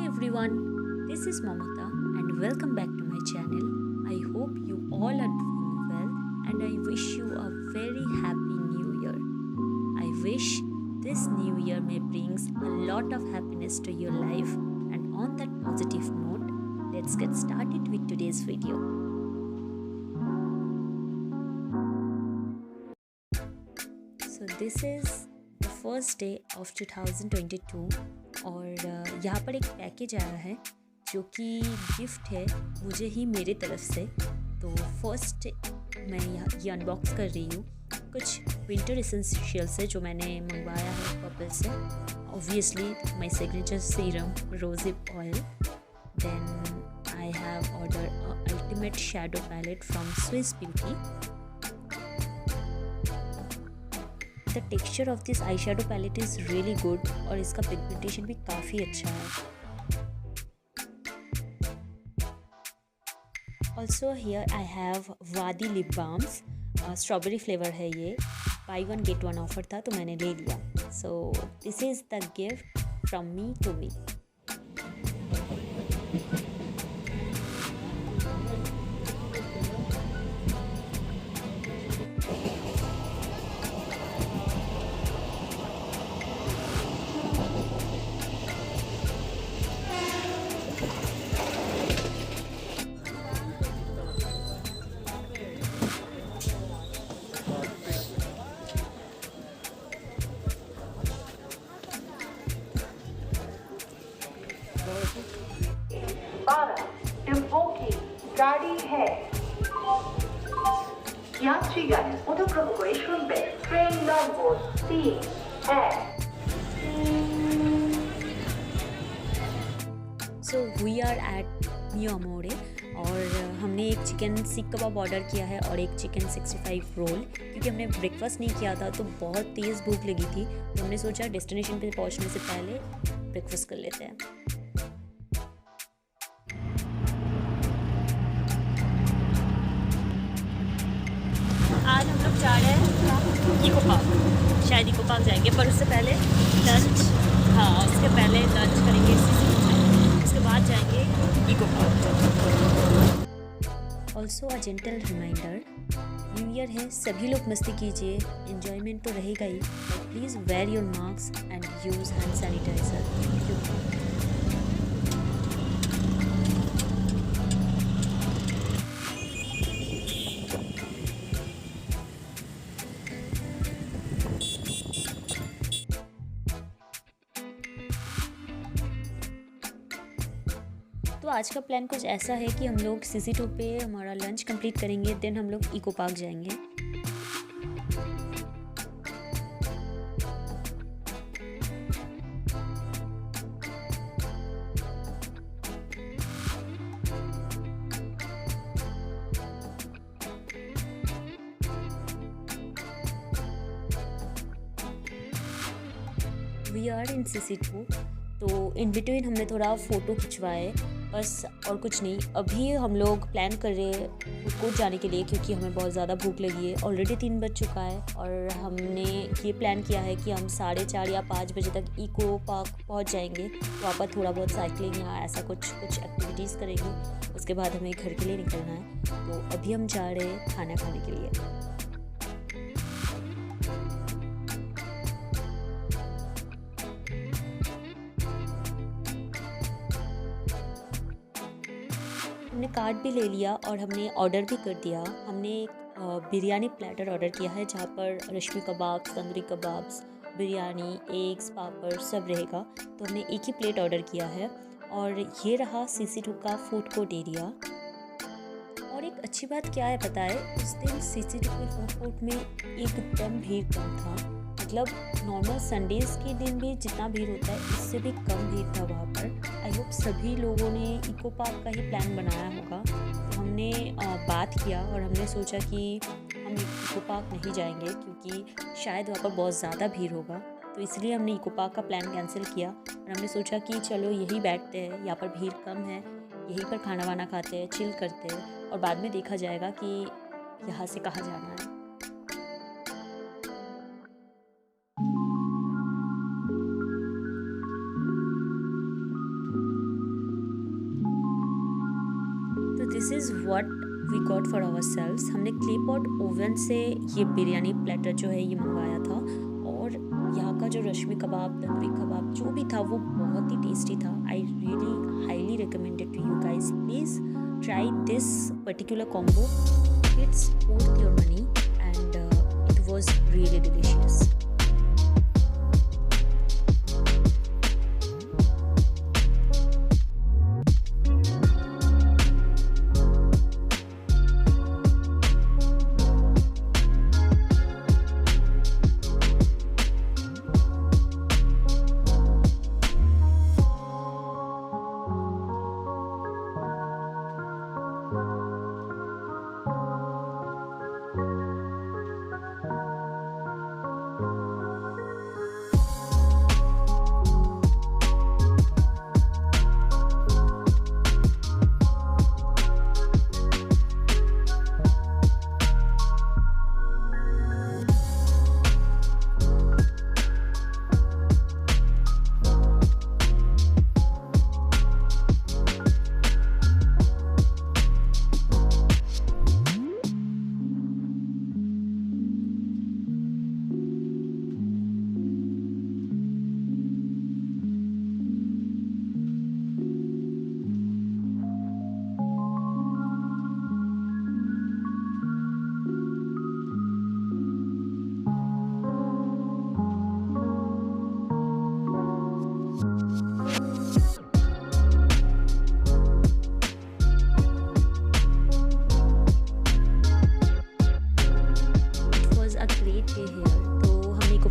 everyone, this is Mamata and welcome back to my channel. I hope you all are doing well and I wish you a very happy new year. I wish this new year may brings a lot of happiness to your life, and on that positive note, let's get started with today's video. So this is the first day of 2022 और यहाँ पर एक package आया है जो कि gift है मुझे ही मेरे तरफ से। तो फर्स्ट मैं ये अनबॉक्स कर रही हूँ। कुछ विंटर एसेंशियल्स है जो मैंने मंगवाया है पर्पल से। Obviously my signature serum rosehip oil, then I have order ultimate shadow palette from Swiss beauty. The texture of this eye shadow palette is really good और इसका पिगमेंटेशन भी काफ़ी अच्छा है। Also here I have Vaadi lip balms, strawberry flavour है ये। Buy one get one offer था तो मैंने ले लिया। So this is the gift from me to me. गाड़ी है यात्रीगण অনুগ্রহ শুনবেন train number 3 so we are at Mio Amore और हमने एक चिकन सीख कबाब ऑर्डर किया है और एक चिकन 65 रोल, क्योंकि हमने ब्रेकफास्ट नहीं किया था तो बहुत तेज़ भूख लगी थी। तो हमने सोचा डेस्टिनेशन पे पहुंचने से पहले ब्रेकफास्ट कर लेते हैं। आज हम लोग जा रहे हैं इको पार्क। शायद इको पार्क जाएंगे पर उससे पहले लंच, उसके पहले लंच करेंगे उसके बाद जाएंगे eco park. Also a gentle reminder, new year है, सभी लोग मस्ती कीजिए, एंजॉयमेंट तो रहेगा ही। Please wear your mask and use hand sanitiser. तो आज का प्लान कुछ ऐसा है कि हम लोग CC2 पे हमारा लंच कंप्लीट करेंगे, देन हम लोग इको पार्क जाएंगे। वी आर इन CC2, तो इन बिटवीन हमने थोड़ा फ़ोटो खिंचवाए बस, और कुछ नहीं। अभी हम लोग प्लान कर रहे हैं कोट जाने के लिए क्योंकि हमें बहुत ज़्यादा भूख लगी है। ऑलरेडी 3 बज चुका है और हमने ये प्लान किया है कि हम 4:30 या 5 बजे तक इको पार्क पहुंच जाएंगे। वहाँ पर थोड़ा बहुत साइकिलिंग या ऐसा कुछ एक्टिविटीज़ करेंगे, उसके बाद हमें घर के लिए निकलना है। तो अभी हम जा रहे हैं खाना खाने के लिए। हमने कार्ड भी ले लिया और हमने ऑर्डर भी कर दिया। हमने एक बिरयानी प्लेटर ऑर्डर किया है जहाँ पर रश्मी कबाब, तंदूरी कबाब्स, बिरयानी, एग्स, पापड़ सब रहेगा। तो हमने एक ही प्लेट ऑर्डर किया है और ये रहा CC2 का फूड कोर्ट एरिया। और एक अच्छी बात क्या है पता है, उस दिन CC2 के फूड कोर्ट में एकदम भीड़ कम था। मतलब नॉर्मल संडेज़ के दिन भी जितना भीड़ होता है इससे भी कम भीड़ था वहाँ पर। आई होप सभी लोगों ने इको पार्क का ही प्लान बनाया होगा। तो हमने बात किया और हमने सोचा कि हम इको पार्क नहीं जाएंगे क्योंकि शायद वहाँ पर बहुत ज़्यादा भीड़ होगा। तो इसलिए हमने इको पार्क का प्लान कैंसिल किया और हमने सोचा कि चलो यहीं बैठते हैं, यहाँ पर भीड़ कम है, यहीं पर खाना वाना खाते हैं, चिल करते हैं और बाद में देखा जाएगा कि यहाँ से कहाँ जाना है। This is what we got for ourselves. हमने क्ले पॉट ओवन से ये बिरयानी प्लेटर जो है ये मंगवाया था, और यहाँ का जो रश्मि कबाब, तंदूरी कबाब जो भी था वो बहुत ही टेस्टी था। I really highly recommended to you guys, please try this particular combo, it's worth your money and it was really delicious.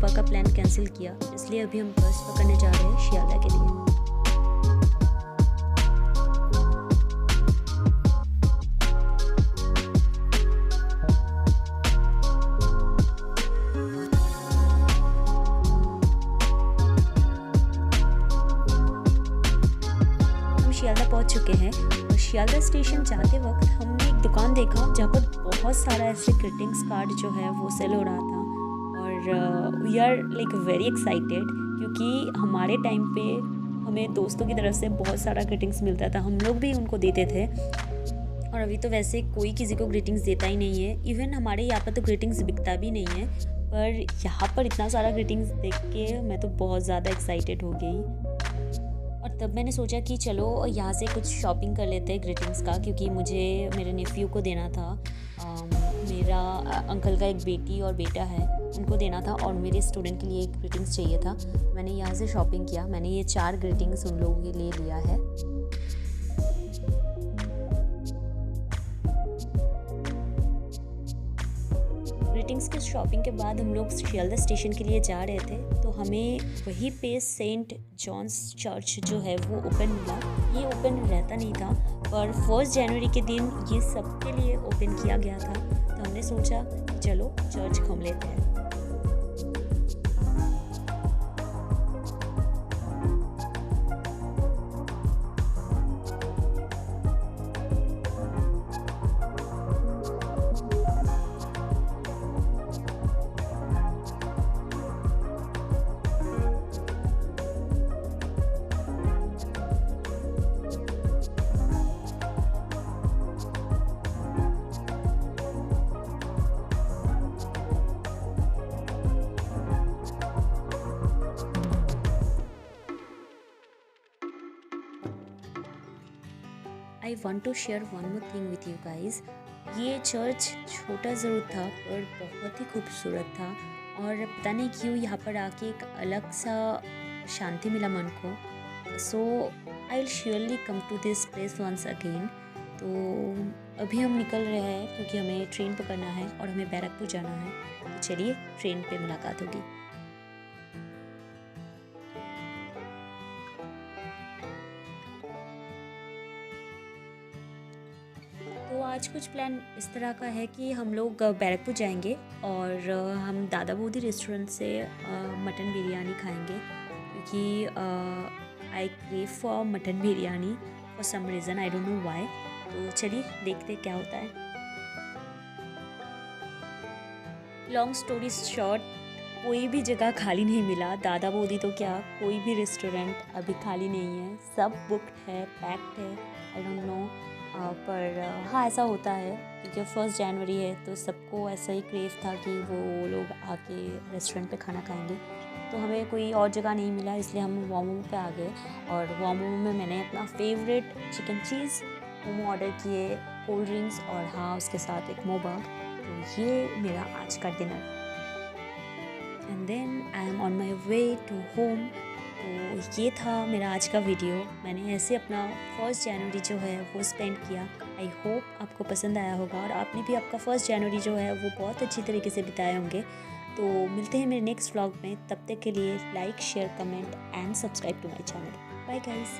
का प्लान कैंसिल किया, इसलिए अभी हम बस पकड़ने जा रहे हैं शियाला के लिए। हम शियाला पहुंच चुके हैं और शियाला स्टेशन जाते वक्त हमने एक दुकान देखा जहाँ पर बहुत सारा ऐसे ग्रीटिंग्स कार्ड जो है वो सेल हो रहा था, और we are like very excited क्योंकि हमारे टाइम पे हमें दोस्तों की तरफ से बहुत सारा ग्रीटिंग्स मिलता था, हम लोग भी उनको देते थे। और अभी तो वैसे कोई किसी को ग्रीटिंग्स देता ही नहीं है, इवन हमारे यहाँ पर तो ग्रीटिंग्स बिकता भी नहीं है, पर यहाँ पर इतना सारा ग्रीटिंग्स देख के मैं तो बहुत ज़्यादा एक्साइटेड हो गई। और तब मैंने सोचा कि चलो यहाँ से कुछ शॉपिंग कर लेते हैं ग्रीटिंग्स का, क्योंकि मुझे मेरे नेफ्यू को देना था, मेरा अंकल का एक बेटी और बेटा है उनको देना था, और मेरे स्टूडेंट के लिए एक ग्रीटिंग्स चाहिए था। मैंने यहाँ से शॉपिंग किया, मैंने ये 4 ग्रीटिंग्स उन लोगों के लिए लिया है। ग्रीटिंग्स की शॉपिंग के बाद हम लोग शियालदा स्टेशन के लिए जा रहे थे, तो हमें वहीं पे सेंट जॉन्स चर्च जो है वो ओपन मिला। ये ओपन रहता नहीं था, पर 1 जनवरी के दिन ये सबके लिए ओपन किया गया था, तो हमने सोचा चलो चर्च घूम लेते हैं। I want to share one more thing with you guys. ये चर्च छोटा ज़रूर था पर बहुत ही खूबसूरत था, और पता नहीं क्यों यहाँ पर आके एक अलग सा शांति मिला मन को। So I will surely come to this place once again. तो अभी हम निकल रहे हैं क्योंकि हमें ट्रेन पकड़ना है और हमें बैरकपुर जाना है, तो चलिए ट्रेन पे मुलाकात होगी। तो आज कुछ प्लान इस तरह का है कि हम लोग बैरकपुर जाएंगे और हम दादा बोदी रेस्टोरेंट से मटन बिरयानी खाएंगे, क्योंकि I crave for mutton biryani for some reason, I don't know why. तो चलिए देखते क्या होता है। लॉन्ग स्टोरी शॉर्ट, कोई भी जगह खाली नहीं मिला। दादा बोदी तो क्या, कोई भी रेस्टोरेंट अभी खाली नहीं है, सब बुक्ड है, पैक्ड है। आई डोंट नो पर हाँ ऐसा होता है क्योंकि 1 जनवरी है तो सबको ऐसा ही क्रेव था कि वो लोग आके रेस्टोरेंट पे खाना खाएंगे। तो हमें कोई और जगह नहीं मिला इसलिए हम मोमो पे आ गए और मोमो में मैंने अपना फेवरेट चिकन चीज़ मोमो ऑर्डर किए, कोल्ड ड्रिंक्स और हाँ उसके साथ एक मोबाग। तो ये मेरा आज का dinner and then I am on my way to home. तो ये था मेरा आज का वीडियो। मैंने ऐसे अपना 1 जनवरी जो है वो स्पेंड किया। आई होप आपको पसंद आया होगा और आपने भी आपका 1 जनवरी जो है वो बहुत अच्छी तरीके से बिताए होंगे। तो मिलते हैं मेरे नेक्स्ट व्लॉग में, तब तक के लिए like share comment and subscribe to my channel. Bye guys.